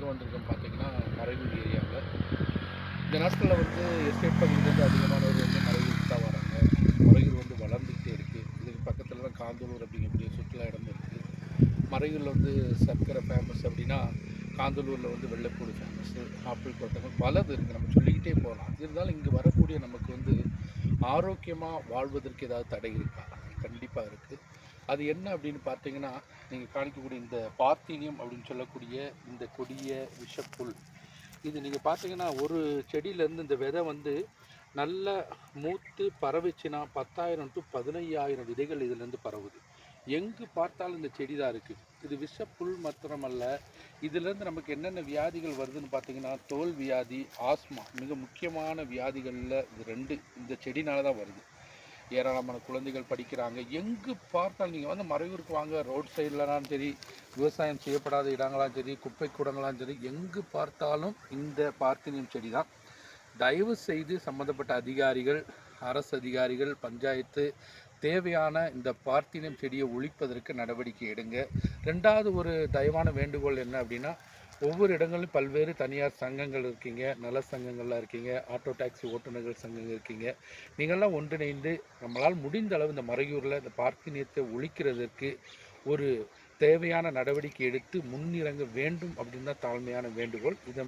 எங்கே வந்திருக்கோன்னு பார்த்தீங்கன்னா, மறையூர் ஏரியாவில். இந்த நாட்களில் வந்து எஸ்டேட் பகுதியிலேருந்து அதிகமானவர் வந்து மறையூருக்கு தான் வராங்க. மறையூர் வந்து வளர்ந்துக்கிட்டே இருக்குது. இதுக்கு பக்கத்தில் தான் காந்தலூர் அப்படிங்கக்கூடிய சுற்றுலா இடம் இருக்குது. மறையூரில் வந்து சர்க்கரை ஃபேமஸ் அப்படின்னா, காந்தலூரில் வந்து வெள்ளைப்பூடு ஃபேமஸ்ஸு, ஆப்பிள் தோட்டங்கள் பலது இருக்குது. நம்ம சொல்லிக்கிட்டே போகலாம். இருந்தாலும் இங்கே வரக்கூடிய நமக்கு வந்து ஆரோக்கியமாக வாழ்வதற்கு ஏதாவது தடை இருக்கா? கண்டிப்பாக இருக்குது. அது என்ன அப்படின்னு பார்த்தீங்கன்னா, நீங்கள் காணிக்கக்கூடிய இந்த பார்த்தீனியம் அப்படின்னு சொல்லக்கூடிய இந்த கொடிய விஷப்புல். இது நீங்கள் பார்த்தீங்கன்னா, ஒரு செடியிலேருந்து இந்த விதை வந்து நல்ல மூத்து பரவிச்சுன்னா 10,000 டு 15,000 விதைகள் இதிலேருந்து பரவுது. எங்கு பார்த்தாலும் இந்த செடி தான் இருக்குது. இது விஷப்புல் மாத்திரமல்ல, இதிலேருந்து நமக்கு என்னென்ன வியாதிகள் வருதுன்னு பார்த்தீங்கன்னா, தோல் வியாதி, ஆஸ்மா மிக முக்கியமான வியாதிகளில் இது 2 இந்த செடினால தான் வருது. ஏராளமான குழந்தைகள் படிக்கிறாங்க. எங்கு பார்த்தாலும் நீங்கள் வந்து மறையூருக்கு வாங்க, ரோட் சைட்லனாலும் சரி, விவசாயம் செய்யப்படாத இடங்களாலும் சரி, குப்பை கூடங்களாலும் சரி, எங்கு பார்த்தாலும் இந்த பார்த்தீனியம் செடி தான். தயவு செய்து சம்மந்தப்பட்ட அதிகாரிகள், அரசு அதிகாரிகள், பஞ்சாயத்து தேவையான இந்த பார்த்தீனியம் செடியை ஒழிப்பதற்கு நடவடிக்கை எடுங்க. 2வது ஒரு தயவான வேண்டுகோள் என்ன அப்படின்னா, ஒவ்வொரு இடங்களிலும் பல்வேறு தனியார் சங்கங்கள் இருக்கீங்க, நல சங்கங்கள்லாம் இருக்கீங்க, ஆட்டோ டாக்ஸி ஓட்டுநர்கள் சங்கங்கள் இருக்கீங்க. நீங்கள்லாம் ஒன்றிணைந்து நம்மளால் முடிந்த அளவு இந்த மறையூரில் இந்த பார்த்தீனியத்தை ஒழிக்கிறதற்கு ஒரு தேவையான நடவடிக்கை எடுத்து முன்னிறங்க வேண்டும் அப்படின்னு தான் தாழ்மையான வேண்டுகோள். இதை